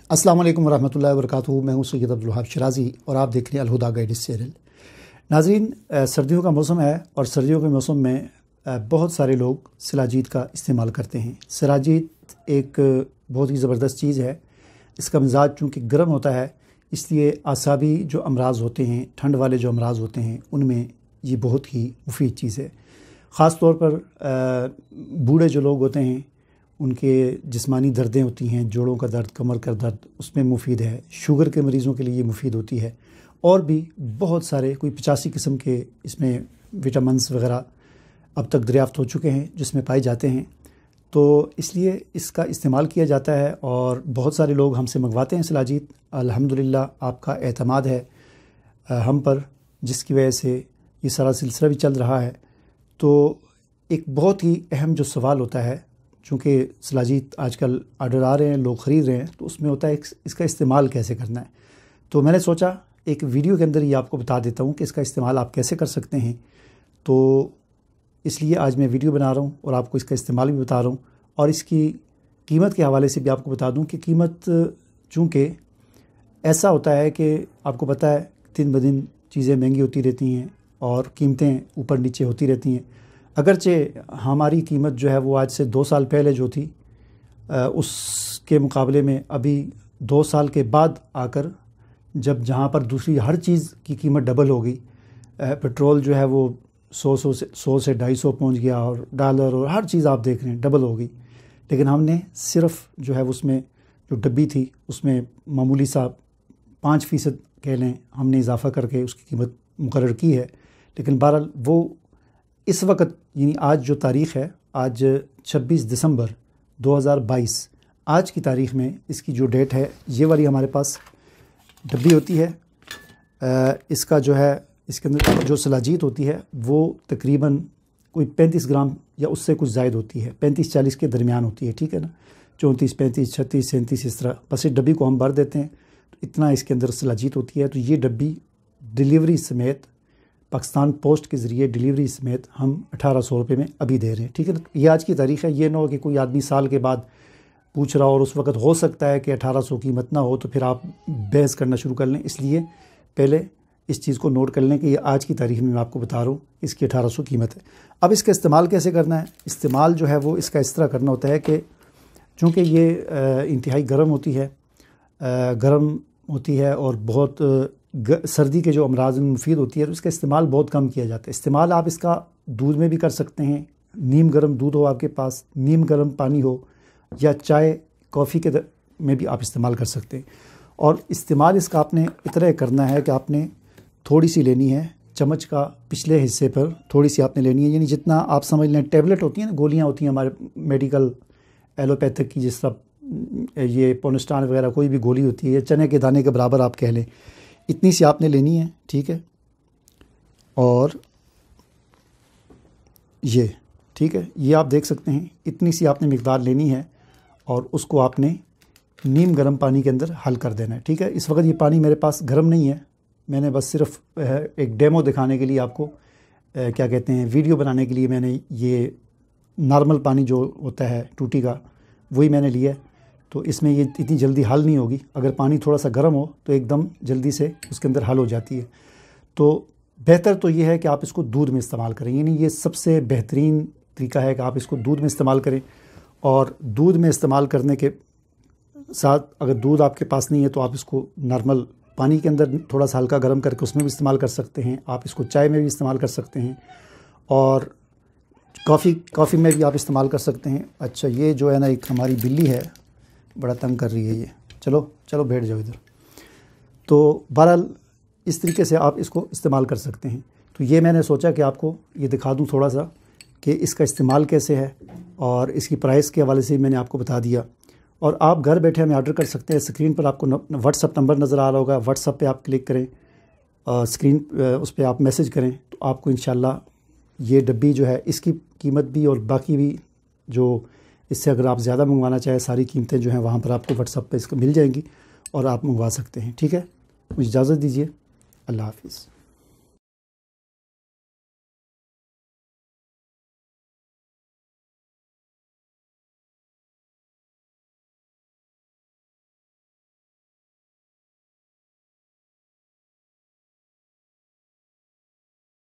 अस्सलाम वालेकुम रहमतुल्लाहि व बरकातुहू। मैं हूं सैयद अब्दुल वहाब शिराज़ी और आप देख रहे हैं अलहुदा गाइडेंस चैनल। नाज़रीन, सर्दियों का मौसम है और सर्दियों के मौसम में बहुत सारे लोग सिलाजीत का इस्तेमाल करते हैं। सिलाजीत एक बहुत ही ज़बरदस्त चीज़ है। इसका मिजाज चूँकि गर्म होता है, इसलिए आसाबी जो अमराज़ होते हैं, ठंड वाले जो अमराज़ होते हैं, उनमें ये बहुत ही मुफीद चीज़ है। ख़ास तौर पर बूढ़े जो लोग होते हैं, उनके जिस्मानी दर्दें होती हैं, जोड़ों का दर्द, कमर का दर्द, उसमें मुफीद है। शुगर के मरीज़ों के लिए ये मुफीद होती है। और भी बहुत सारे कोई 85 किस्म के इसमें विटामिन्स वग़ैरह अब तक दरियाफ़्त हो चुके हैं जिसमें पाए जाते हैं, तो इसलिए इसका इस्तेमाल किया जाता है और बहुत सारे लोग हमसे मंगवाते हैं सिलाजीत। अल्हम्दुलिल्लाह आपका एतमाद है हम पर, जिसकी वजह से ये सारा सिलसिला भी चल रहा है। तो एक बहुत ही अहम जो सवाल होता है, चूँकि सिलाजीत आजकल आर्डर आ रहे हैं, लोग ख़रीद रहे हैं, तो उसमें होता है इसका इस्तेमाल कैसे करना है। तो मैंने सोचा एक वीडियो के अंदर ये आपको बता देता हूँ कि इसका इस्तेमाल आप कैसे कर सकते हैं। तो इसलिए आज मैं वीडियो बना रहा हूँ और आपको इसका इस्तेमाल भी बता रहा हूँ और इसकी कीमत के हवाले से भी आपको बता दूँ कि कीमत, चूँकि ऐसा होता है कि आपको पता है दिन ब दिन चीज़ें महंगी होती रहती हैं और कीमतें ऊपर नीचे होती रहती हैं। अगरचे हमारी कीमत जो है वो आज से 2 साल पहले जो थी उसके मुकाबले में अभी 2 साल के बाद आकर, जब जहाँ पर दूसरी हर चीज़ की कीमत डबल हो गई, पेट्रोल जो है वो 100 से 250 पहुँच गया और डॉलर और हर चीज़ आप देख रहे हैं डबल हो गई, लेकिन हमने सिर्फ जो है उसमें जो डब्बी थी उसमें मामूली सा 5% कह लें हमने इजाफ़ा करके उसकी कीमत मुकर्रर की है। लेकिन बहरहाल वो इस वक्त, यानी आज जो तारीख़ है, आज 26 दिसंबर 2022, आज की तारीख़ में इसकी जो डेट है, ये वाली हमारे पास डब्बी होती है। इसका जो है, इसके अंदर जो सिलाजीत होती है वो तकरीबन कोई 35 ग्राम या उससे कुछ ज़ायद होती है, 35-40 के दरमियान होती है, ठीक है ना, 34, 35, 36, 37 इस तरह। बस इस डब्बी को हम भर देते हैं तो इतना इसके अंदर सिलाजीत होती है। तो ये डब्बी डिलीवरी समेत, पाकिस्तान पोस्ट के ज़रिए डिलीवरी समेत हम 1800 रुपये में अभी दे रहे हैं, ठीक है ना। ये आज की तारीख़ है। ये ना हो कि कोई आदमी साल के बाद पूछ रहा हो और उस वक्त हो सकता है कि 1800 कीमत ना हो, तो फिर आप बहस करना शुरू कर लें। इसलिए पहले इस चीज़ को नोट कर लें कि ये आज की तारीख़ में मैं आपको बता रहा हूँ, इसकी 1800 कीमत है। अब इसका इस्तेमाल कैसे करना है? इस्तेमाल जो है वो इसका इस तरह करना होता है कि चूँकि ये इंतहाई गर्म होती है और बहुत सर्दी के जो अमराज में मुफीद होती है, तो इसका इस्तेमाल बहुत कम किया जाता है। इस्तेमाल आप इसका दूध में भी कर सकते हैं, नीम गर्म दूध हो आपके पास, नीम गर्म पानी हो, या चाय कॉफ़ी के में भी आप इस्तेमाल कर सकते हैं। और इस्तेमाल इसका आपने इतना करना है कि आपने थोड़ी सी लेनी है, चम्मच का पिछले हिस्से पर थोड़ी सी आपने लेनी है, यानी जितना आप समझ लें टैबलेट होती हैं ना, गोलियाँ होती हैं हमारे मेडिकल एलोपैथिक की, जिस तरह ये पोनेस्टान वगैरह कोई भी गोली होती है, या चने के दाने के बराबर आप कह लें, इतनी सी आपने लेनी है, ठीक है। और ये ठीक है, ये आप देख सकते हैं, इतनी सी आपने मिक़दार लेनी है और उसको आपने नीम गर्म पानी के अंदर हल कर देना है, ठीक है। इस वक्त ये पानी मेरे पास गर्म नहीं है, मैंने बस सिर्फ एक डेमो दिखाने के लिए आपको क्या कहते हैं, वीडियो बनाने के लिए मैंने ये नॉर्मल पानी जो होता है टूटी का, वही मैंने लिया है। तो इसमें ये इतनी जल्दी हल नहीं होगी। अगर पानी थोड़ा सा गर्म हो तो एकदम जल्दी से उसके अंदर हल हो जाती है। तो बेहतर तो ये है कि आप इसको दूध में इस्तेमाल करें, यानी ये सबसे बेहतरीन तरीका है कि आप इसको दूध में इस्तेमाल करें। और दूध में इस्तेमाल करने के साथ, अगर दूध आपके पास नहीं है तो आप इसको नॉर्मल पानी के अंदर थोड़ा सा हल्का गर्म करके उसमें भी इस्तेमाल कर सकते हैं। आप इसको चाय में भी इस्तेमाल कर सकते हैं और कॉफ़ी में भी आप इस्तेमाल कर सकते हैं। अच्छा, ये जो है ना, एक हमारी बिल्ली है, बड़ा तंग कर रही है ये, चलो बैठ जाओ इधर। तो बहरहाल इस तरीके से आप इसको इस्तेमाल कर सकते हैं। तो ये मैंने सोचा कि आपको ये दिखा दूं थोड़ा सा कि इसका इस्तेमाल कैसे है, और इसकी प्राइस के हवाले से मैंने आपको बता दिया। और आप घर बैठे हमें ऑर्डर कर सकते हैं। स्क्रीन पर आपको व्हाट्सअप नंबर नज़र आ रहा होगा, व्हाट्सअप पे आप क्लिक करें, स्क्रीन उस पर आप मैसेज करें, तो आपको इंशाल्लाह ये डब्बी जो है, इसकी कीमत भी और बाकी भी जो इससे अगर आप ज़्यादा मंगवाना चाहें, सारी कीमतें जो हैं वहाँ पर आपको व्हाट्सअप पे इसको मिल जाएंगी और आप मंगवा सकते हैं, ठीक है। मुझे इजाज़त दीजिए, अल्लाह हाफ़िज़।